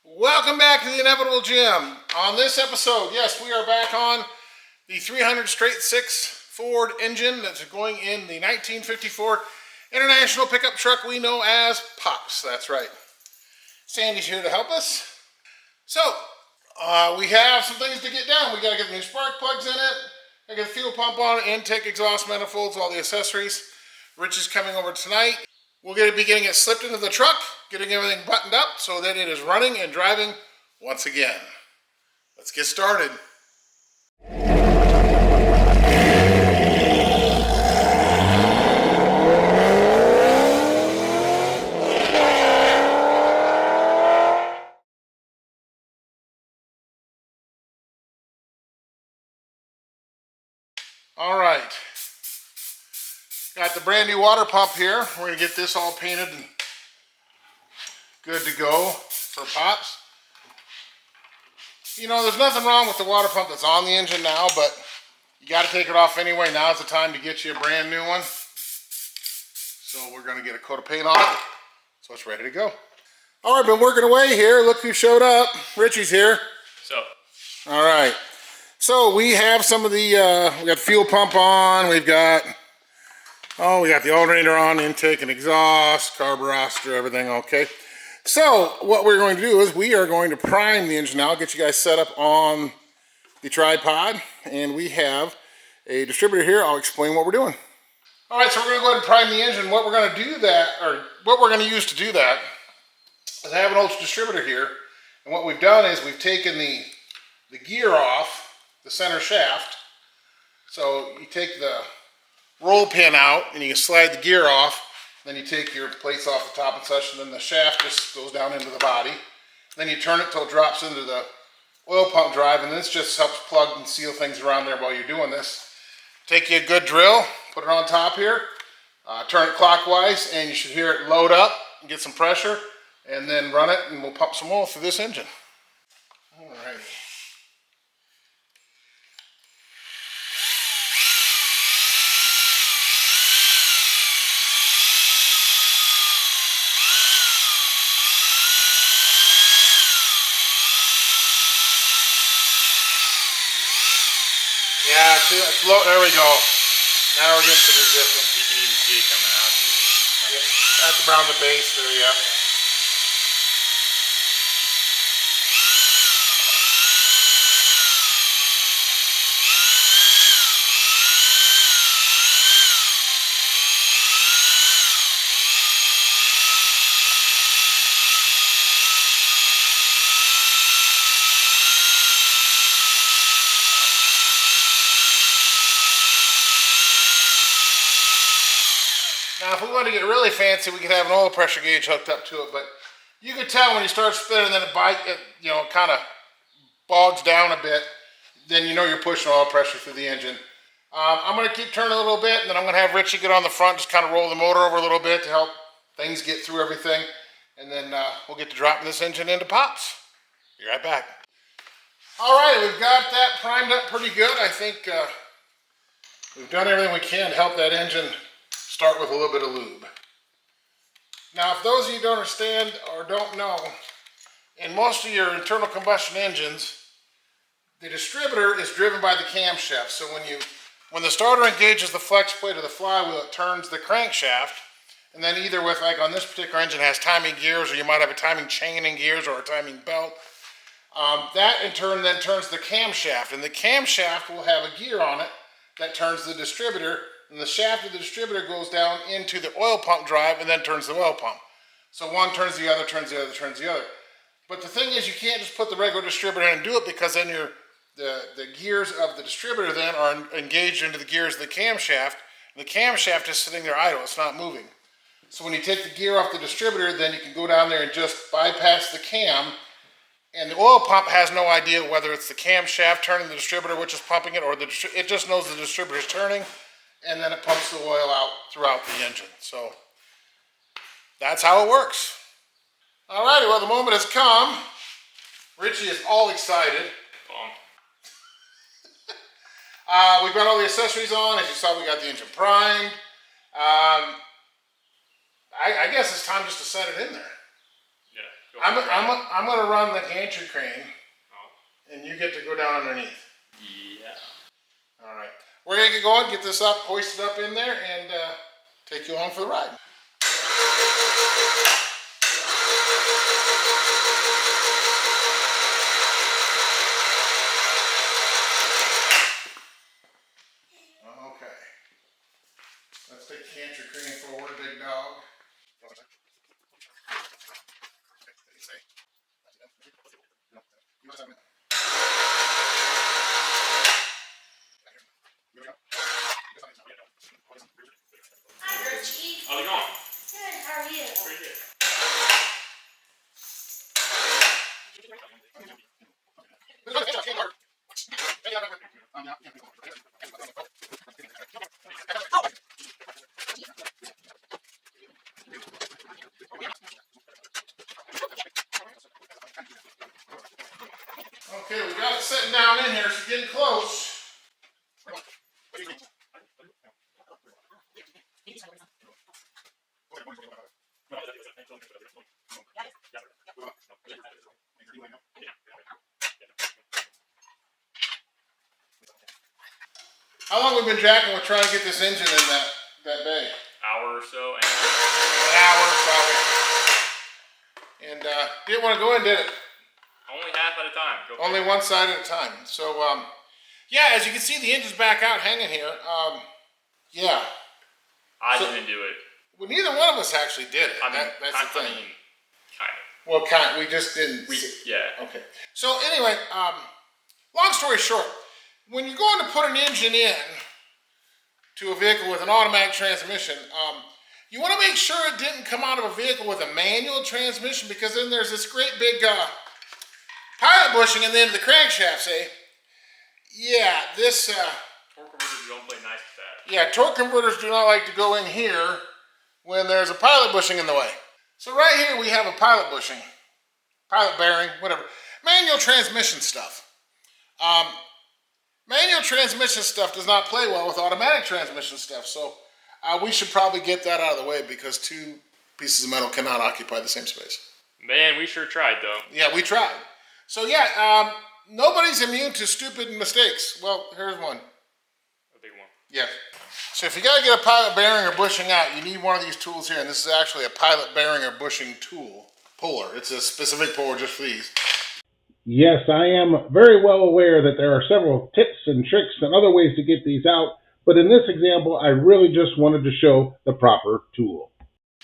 Welcome back to the Inevitable Gym. On this episode, yes, we are back on the 300 straight six Ford engine that's going in the 1954 International pickup truck we know as Pops. That's right. Sandy's here to help us. So, we have some things to get done. We got to get the new spark plugs in it. I got a fuel pump on it, intake, exhaust manifolds, all the accessories. Rich is coming over tonight. We're going to be getting it slipped into the truck, getting everything buttoned up so that it is running and driving once again. Let's get started. All right. Got the brand new water pump here. We're going to get this all painted and good to go for Pops. You know, there's nothing wrong with the water pump that's on the engine now, but you got to take it off anyway. Now's the time to get you a brand new one. So we're going to get a coat of paint on it, so it's ready to go. All right, been working away here. Look who showed up. Richie's here. So. All right. So we have some of the, we got fuel pump on. We got the alternator on, intake and exhaust, carburetor, everything okay. So what we're going to do is we are going to prime the engine now, get you guys set up on the tripod, and we have a distributor here. I'll explain what we're doing. All right, so we're going to go ahead and prime the engine. What we're going to do that, or what we're going to use to do that, is I have an old distributor here, and what we've done is we've taken the gear off the center shaft. So you take the roll pin out and you can slide the gear off, then you take your plates off the top and such, and then the shaft just goes down into the body. Then you turn it till it drops into the oil pump drive, and this just helps plug and seal things around there while you're doing this. Take you a good drill, put it on top here, turn it clockwise, and you should hear it load up and get some pressure, and then run it, and we'll pump some oil through this engine. All right. Yeah, it's low. There we go. Now we're getting some resistance. You can even see it coming out. Yep. That's around the base there, yeah. Now, if we want to get really fancy, we could have an oil pressure gauge hooked up to it, but you can tell when you start spinning, then it kind of bogs down a bit, then you know you're pushing oil pressure through the engine. I'm going to keep turning a little bit, and then I'm going to have Richie get on the front, just kind of roll the motor over a little bit to help things get through everything, and then we'll get to dropping this engine into Pops. Be right back. All right, we've got that primed up pretty good. I think we've done everything we can to help that engine start with a little bit of lube. Now, if those of you don't understand or don't know, in most of your internal combustion engines, the distributor is driven by the camshaft. So when the starter engages the flex plate of the flywheel, it turns the crankshaft, and then either with, like on this particular engine, has timing gears, or you might have a timing chain in gears or a timing belt. That in turn then turns the camshaft, and the camshaft will have a gear on it that turns the distributor, and the shaft of the distributor goes down into the oil pump drive and then turns the oil pump. So one turns the other, turns the other, turns the other. But the thing is, you can't just put the regular distributor in and do it, because then the gears of the distributor then are engaged into the gears of the camshaft. And the camshaft is sitting there idle, it's not moving. So when you take the gear off the distributor, then you can go down there and just bypass the cam, and the oil pump has no idea whether it's the camshaft turning the distributor, which is pumping it, or it just knows the distributor is turning, and then it pumps the oil out throughout the engine. So that's how it works. All righty, well, the moment has come. Richie is all excited. We've got all the accessories on. As you saw, we got the engine primed. I guess it's time just to set it in there. Yeah, go I'm gonna run the gantry crane, and you get to go down underneath. Yeah. All right. We're gonna get going, get this up, hoist it up in there, and take you along for the ride. Okay. Let's take the gantry crane forward, big dog. Hi, Richie. How's it going? Good, how are you? Pretty good. Okay, we got it sitting down in here, so getting close. How long have we been jacking with trying to get this engine in that bay? Hour or so. An hour, probably. And didn't want to go in, did it? Only half at a time. Go Only one side at a time. So, yeah, as you can see, the engine's back out hanging here. Yeah. I didn't do it. Well, neither one of us actually did it. I mean, That's the thing. Kind of. Well, we just didn't. Yeah. Okay. So anyway, long story short, when you're going to put an engine in to a vehicle with an automatic transmission, you want to make sure it didn't come out of a vehicle with a manual transmission, because then there's this great big pilot bushing in the end of the crankshaft, see? Yeah, this... torque converters don't play nice with that. Yeah, torque converters do not like to go in here when there's a pilot bushing in the way. So right here we have a pilot bushing, pilot bearing, whatever. Manual transmission stuff. Manual transmission stuff does not play well with automatic transmission stuff, so we should probably get that out of the way, because two pieces of metal cannot occupy the same space. Man, we sure tried though. Yeah, we tried. So yeah, nobody's immune to stupid mistakes. Well, here's one. A big one. Yeah. So if you got to get a pilot bearing or bushing out, you need one of these tools here, and this is actually a pilot bearing or bushing tool, puller. It's a specific puller just for these. Yes, I am very well aware that there are several tips and tricks and other ways to get these out, but in this example, I really just wanted to show the proper tool.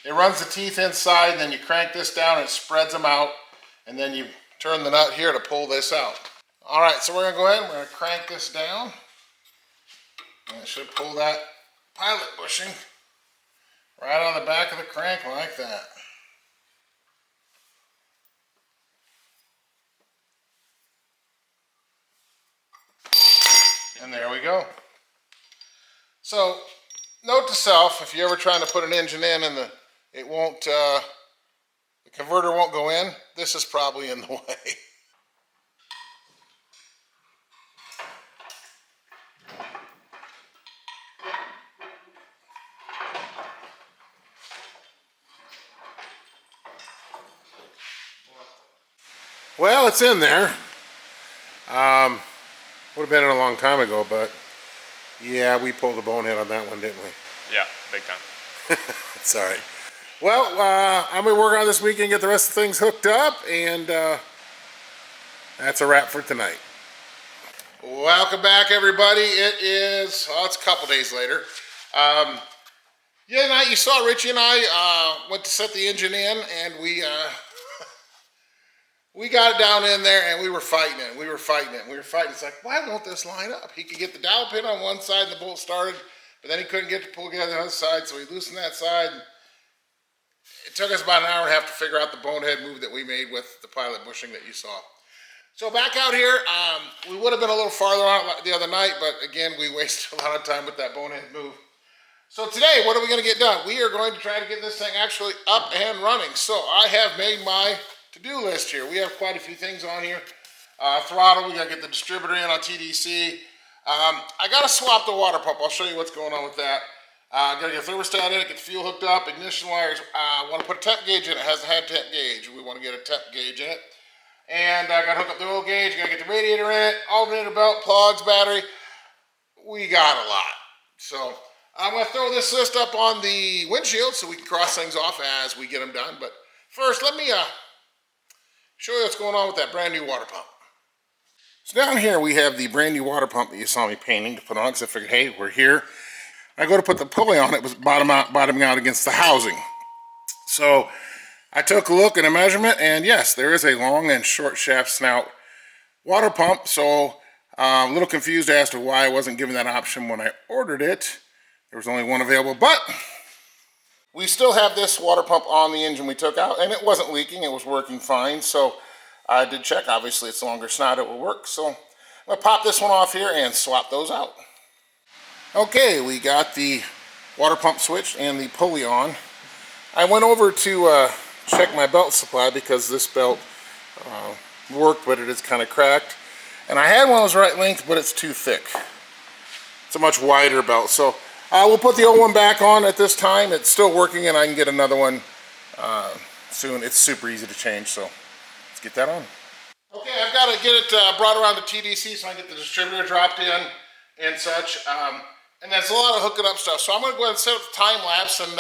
It runs the teeth inside, and then you crank this down, and it spreads them out, and then you turn the nut here to pull this out. All right, so we're going to go ahead and we're going to crank this down, and it should pull that pilot bushing right on the back of the crank like that. And there we go. So, note to self, if you're ever trying to put an engine in and the converter won't go in, this is probably in the way. Well, it's in there. Would have been in a long time ago, but yeah, we pulled the bonehead on that one, didn't we? Yeah, big time. It's all right. Well, I'm going to work on this weekend, get the rest of the things hooked up, and that's a wrap for tonight. Welcome back, everybody. It is, well, it's a couple days later. Yeah, you saw Richie and I went to set the engine in, and we got it down in there, and we were fighting it. It's like, why won't this line up? He could get the dowel pin on one side, and the bolt started, but then he couldn't get the pull together on the other side, so he loosened that side. It took us about an hour and a half to figure out the bonehead move that we made with the pilot bushing that you saw. So back out here, we would have been a little farther on it the other night, but again, we wasted a lot of time with that bonehead move. So today, what are we going to get done? We are going to try to get this thing actually up and running. So I have made my to-do list here. We have quite a few things on here. Throttle, we got to get the distributor in on TDC. I got to swap the water pump. I'll show you what's going on with that. Gotta get a thermostat in it, get the fuel hooked up, ignition wires. Want to put a temp gauge in it. It hasn't had temp gauge. We want to get a temp gauge in it. And I gotta hook up the oil gauge, gotta get the radiator in it, alternator belt, plugs, battery. We got a lot. So I'm gonna throw this list up on the windshield so we can cross things off as we get them done. But first, let me show you what's going on with that brand new water pump. So down here we have the brand new water pump that you saw me painting to put on because I figured, hey, we're here. I go to put the pulley on, it was bottoming out against the housing. So I took a look and a measurement, and yes, there is a long and short shaft snout water pump. So I'm a little confused as to why I wasn't given that option when I ordered it. There was only one available, but we still have this water pump on the engine we took out, and it wasn't leaking, it was working fine. So I did check, obviously it's longer snout, it will work. So I'm gonna pop this one off here and swap those out. Okay, we got the water pump switched and the pulley on. I went over to check my belt supply because this belt worked, but it is kind of cracked. And I had one that was right length, but it's too thick. It's a much wider belt. So we'll put the old one back on at this time. It's still working, and I can get another one soon. It's super easy to change, so let's get that on. Okay, I've got to get it brought around to TDC so I can get the distributor dropped in and such. And there's a lot of hooking up stuff. So I'm going to go ahead and set up the time lapse and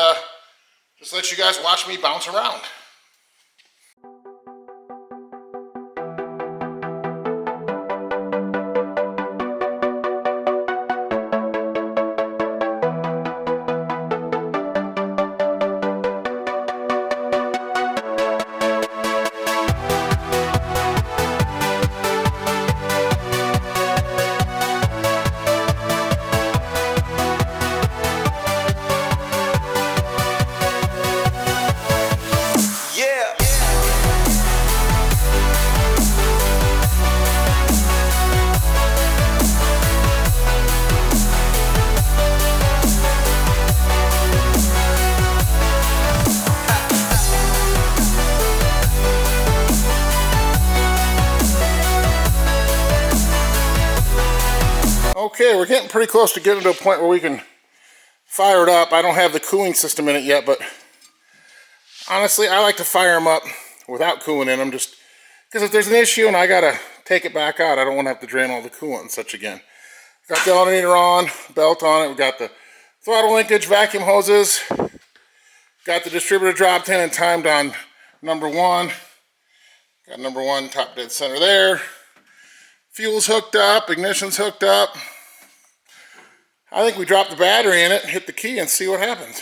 just let you guys watch me bounce around. Okay, we're getting pretty close to getting to a point where we can fire it up. I don't have the cooling system in it yet, but honestly, I like to fire them up without coolant in them, just because if there's an issue and I gotta take it back out, I don't want to have to drain all the coolant and such again. Got the alternator on, belt on it. We got the throttle linkage, vacuum hoses. Got the distributor dropped in and timed on number 1. Got number 1 top dead center there. Fuel's hooked up, ignition's hooked up. I think we drop the battery in it, hit the key, and see what happens.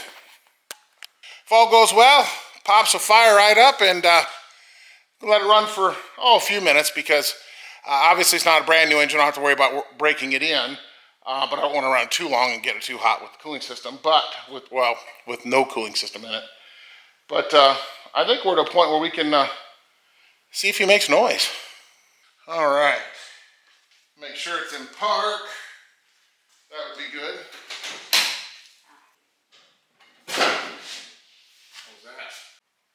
If all goes well, pops will fire right up, and let it run for a few minutes because obviously it's not a brand new engine. I don't have to worry about breaking it in, but I don't want to run it too long and get it too hot with the cooling system. But with no cooling system in it. But I think we're at a point where we can see if he makes noise. All right. Make sure it's in park. That would be good. How's that?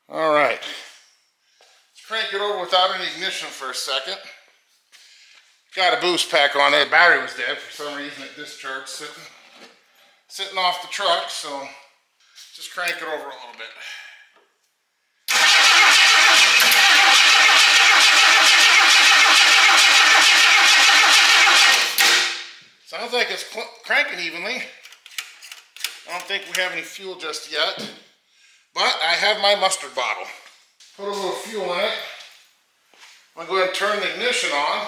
All right. Let's crank it over without any ignition for a second. Got a boost pack on it. The battery was dead for some reason. It discharged sitting off the truck. So just crank it over a little bit. Sounds like it's cranking evenly. I don't think we have any fuel just yet, but I have my mustard bottle. Put a little fuel in it. I'm gonna go ahead and turn the ignition on,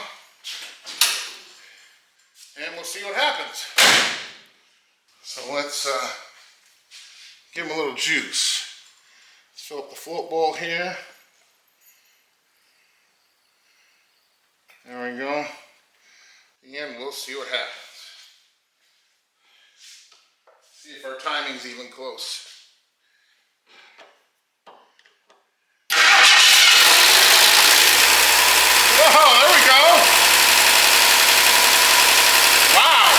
and we'll see what happens. So let's give him a little juice. Let's fill up the float bowl here. There we go. And we'll see what happens. See if our timing's even close. Whoa, there we go. Wow.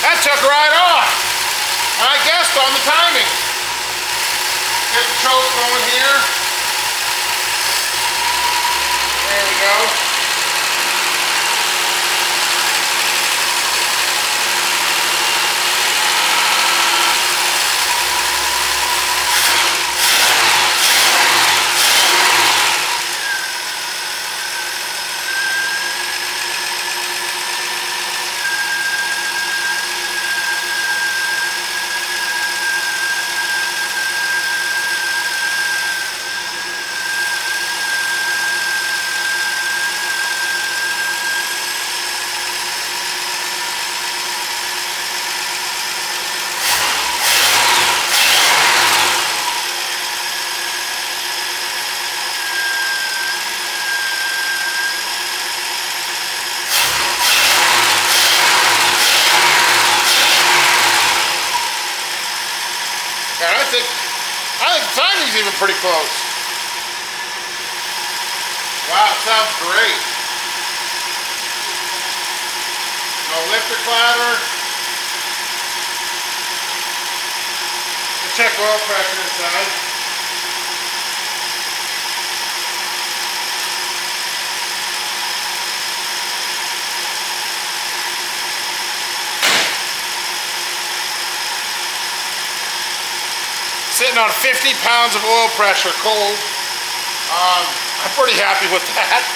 That took right off. I guessed on the timing. Get the choke going here. There we go. And I think the timing's even pretty close. Wow, it sounds great. No lift or clatter. We'll check oil pressure inside. Sitting on 50 pounds of oil pressure, cold. I'm pretty happy with that.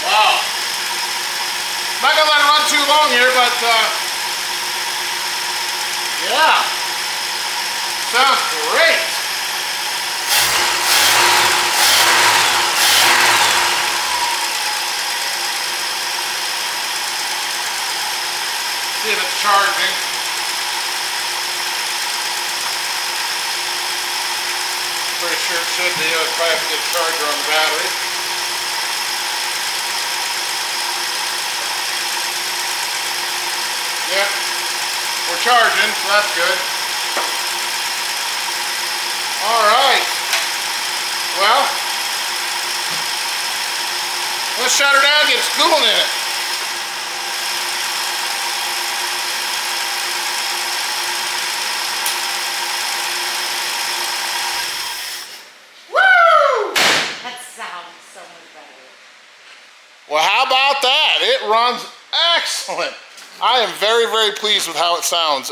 Wow. Not gonna let it run too long here, but yeah. Sounds great. See if it's charging. Pretty sure it should be. I'd probably have to get a charger on the battery. Yeah, we're charging, so that's good. All right. Well, let's shut her down, get some coolant in it. Well, how about that? It runs excellent. I am very, very pleased with how it sounds.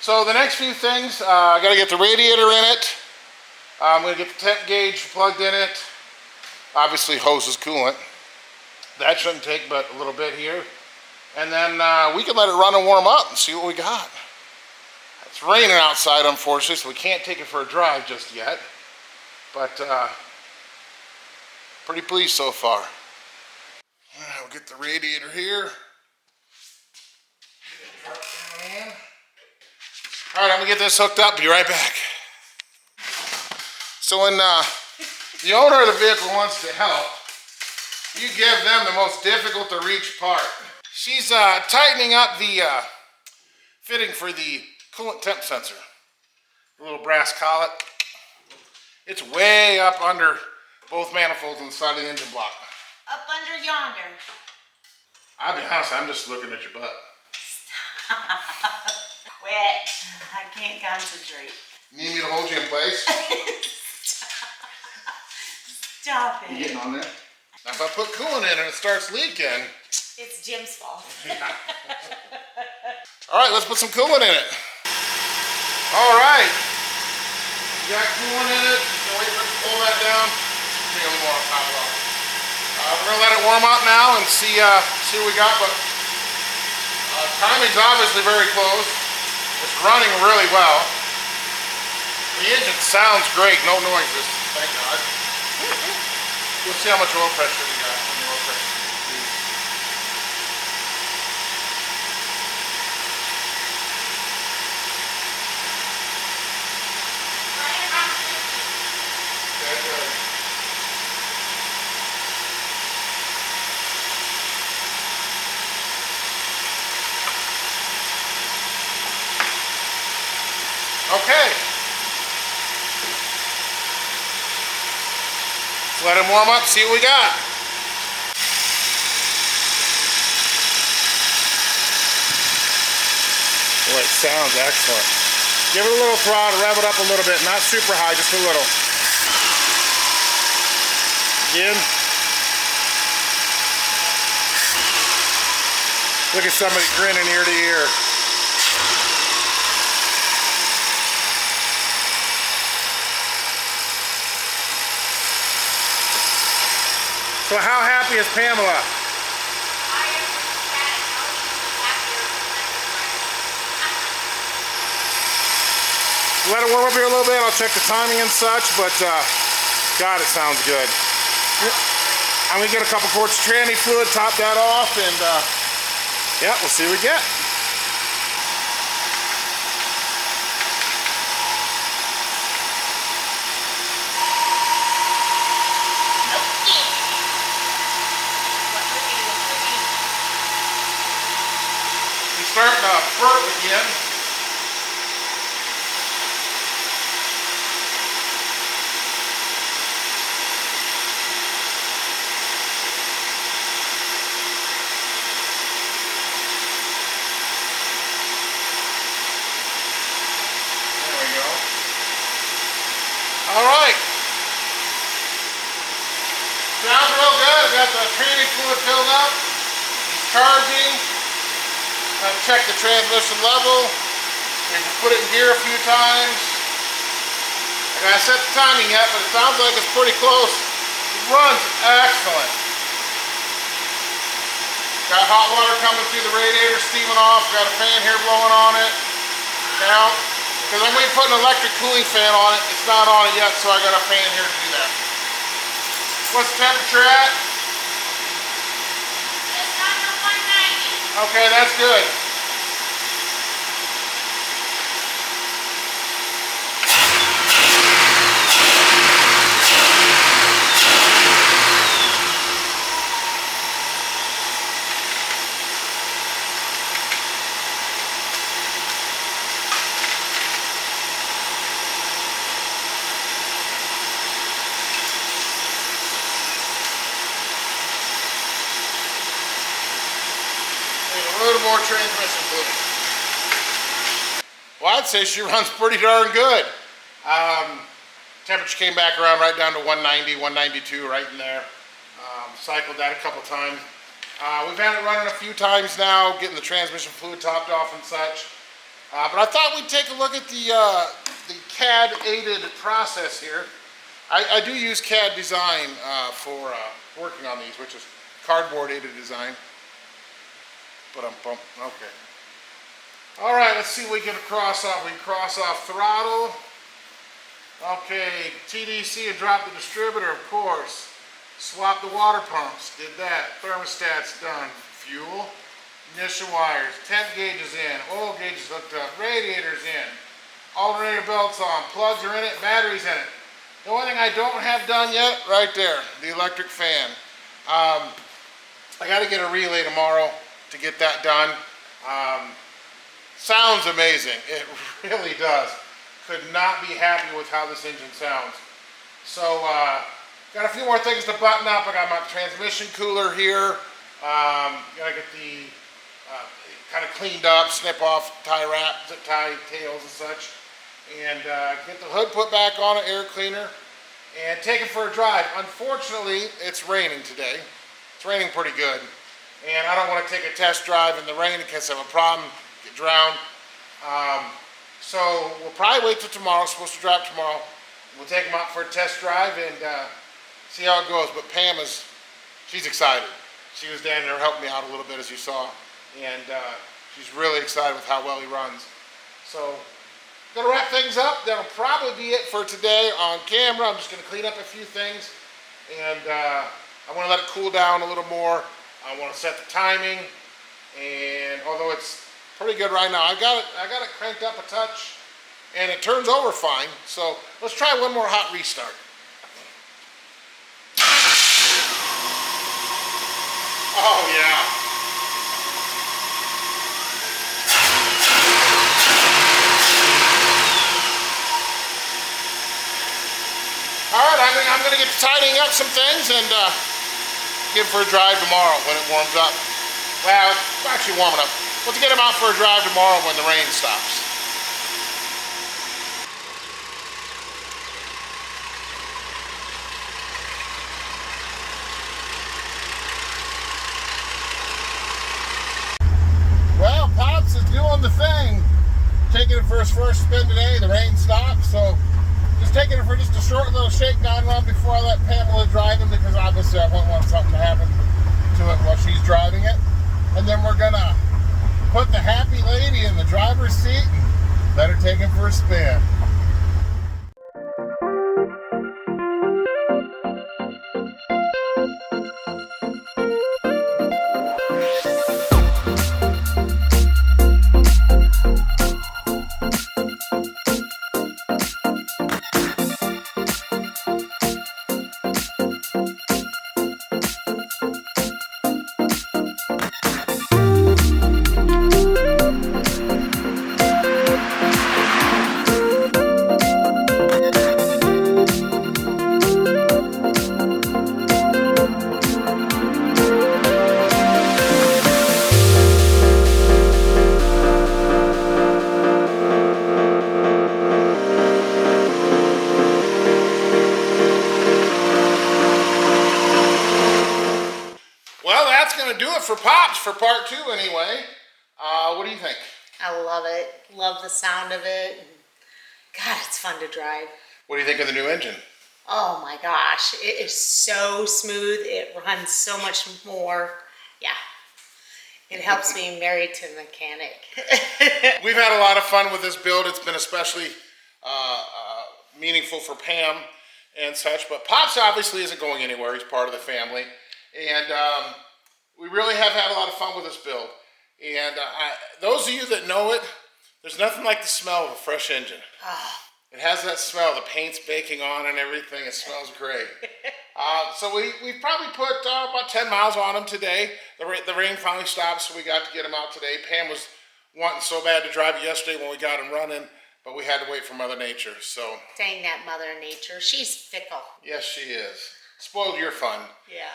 So the next few things, I got to get the radiator in it. I'm going to get the temp gauge plugged in it. Obviously, hoses coolant. That shouldn't take but a little bit here. And then we can let it run and warm up and see what we got. It's raining outside, unfortunately, so we can't take it for a drive just yet. But pretty pleased so far. All right, we'll get the radiator here. All right, I'm gonna get this hooked up. Be right back. So when the owner of the vehicle wants to help, you give them the most difficult to reach part. She's tightening up the fitting for the coolant temp sensor. The little brass collet. It's way up under both manifolds on the side of the engine block. Up under yonder. I'll be honest, I'm just looking at your butt. Quit. I can't concentrate. Need me to hold you in place? Stop it. You getting on there? Now if I put coolant in and it starts leaking. It's Jim's fault. All right, let's put some coolant in it. All right. You got coolant in it. So wait for it to pull that down. Take a little more on top of it. We're gonna let it warm up now and see what we got. But timing's obviously very close. It's running really well. The engine sounds great. No noises. Thank God. We'll see how much oil pressure we got. Oil pressure. Okay. Let's let him warm up, see what we got. Boy, it sounds excellent. Give it a little throttle, rev it up a little bit, not super high, just a little. Again. Look at somebody grinning ear to ear. So how happy is Pamela? Let it warm up here a little bit. I'll check the timing and such, but God, it sounds good. I'm gonna get a couple quarts of tranny fluid, top that off, and yeah, we'll see what we get. He's starting to burp again. All right. Sounds real good. I've got the tranny fluid filled up. It's charging. I've checked the transmission level. We've put it in gear a few times. I gotta set the timing yet, but it sounds like it's pretty close. It runs excellent. Got hot water coming through the radiator, steaming off. Got a fan here blowing on it. Now, because I'm going to put an electric cooling fan on it. It's not on it yet, so I got a fan here to do that. What's the temperature at? Just under 190. Okay, that's good. A little more transmission fluid. Well, I'd say she runs pretty darn good. Temperature came back around right down to 190, 192, right in there. Cycled that a couple times. We've had it running a few times now, getting the transmission fluid topped off and such. But I thought we'd take a look at the CAD-aided process here. I do use CAD design for working on these, which is cardboard-aided design. Okay. All right, let's see what we can cross off. We can cross off throttle. Okay, TDC and drop the distributor, of course. Swap the water pumps, did that. Thermostat's done. Fuel, ignition wires, temp gauges in, oil gauges hooked up, radiators in, alternator belts on, plugs are in it, batteries in it. The only thing I don't have done yet, right there, the electric fan. I gotta get a relay tomorrow to get that done. Sounds amazing. It really does. Could not be happy with how this engine sounds. So, got a few more things to button up. I got my transmission cooler here. Gotta get the kind of cleaned up, snip off tie wrap, zip tie tails and such. And get the hood put back on, an air cleaner, and take it for a drive. Unfortunately, it's raining today. It's raining pretty good. And I don't want to take a test drive in the rain in case I have a problem, get drowned. So we'll probably wait till tomorrow. It's supposed to drop tomorrow. We'll take them out for a test drive and see how it goes. But Pam she's excited. She was down there helping me out a little bit, as you saw. And she's really excited with how well he runs. So, gonna wrap things up. That'll probably be it for today on camera. I'm just gonna clean up a few things. And I wanna let it cool down a little more. I want to set the timing, and although it's pretty good right now, I got it cranked up a touch, and it turns over fine. So let's try one more hot restart. Oh yeah. All right, I'm going to get tidying up some things and. Give for a drive tomorrow when it warms up. Well, it's actually warming up. Let's get him out for a drive tomorrow when the rain stops. Well, Pops is doing the thing. Taking it for his first spin today. The rain stopped, so just taking it for just a short little shakedown run before I let Pamela drive him, because obviously I wouldn't want something to happen to it while she's driving it. And then we're gonna put the happy lady in the driver's seat and let her take it for a spin. Well, that's going to do it for Pops for part 2 anyway. What do you think? I love it. Love the sound of it. God, it's fun to drive. What do you think of the new engine? Oh my gosh, it is so smooth. It runs so much more. Yeah. It helps me married to a mechanic. We've had a lot of fun with this build. It's been especially meaningful for Pam and such. But Pops obviously isn't going anywhere. He's part of the family. And we really have had a lot of fun with this build. And those of you that know it, there's nothing like the smell of a fresh engine. It has that smell. The paint's baking on and everything. It smells great. So we've probably put about 10 miles on him today. The rain finally stopped, so we got to get him out today. Pam was wanting so bad to drive it yesterday when we got him running, but we had to wait for Mother Nature. So Dang that Mother Nature. She's fickle. yes, she is. Spoiled your fun. Yeah.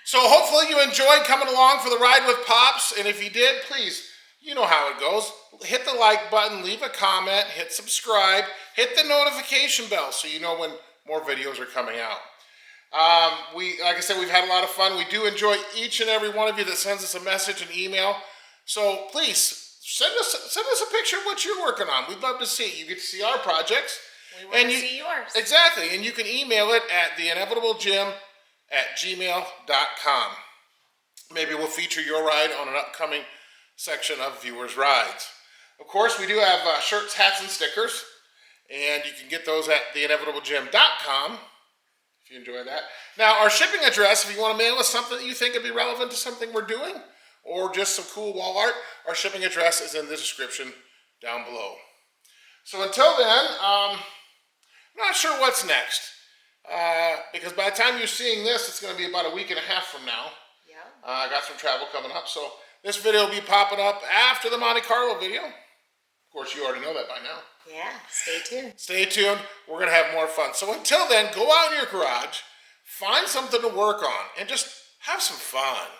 So hopefully you enjoyed coming along for the ride with Pops, and if you did, please, you know how it goes. Hit the like button, leave a comment, hit subscribe, hit the notification bell so you know when more videos are coming out. Like I said, we've had a lot of fun. We do enjoy each and every one of you that sends us a message and email. So please send us a picture of what you're working on. We'd love to see it. You get to see our projects. We want to see yours. Exactly, and you can email it at theinevitablegym@gmail.com. Maybe we'll feature your ride on an upcoming section of Viewers Rides. Of course, we do have shirts, hats, and stickers, and you can get those at theinevitablegym.com if you enjoy that. Now, our shipping address, if you want to mail us something that you think would be relevant to something we're doing, or just some cool wall art, our shipping address is in the description down below. So until then, I'm not sure what's next. Because by the time you're seeing this, it's going to be about a week and a half from now. Yeah. I got some travel coming up, so this video will be popping up after the Monte Carlo video. Of course, you already know that by now. Yeah, stay tuned. Stay tuned. We're going to have more fun. So until then, go out in your garage, find something to work on, and just have some fun.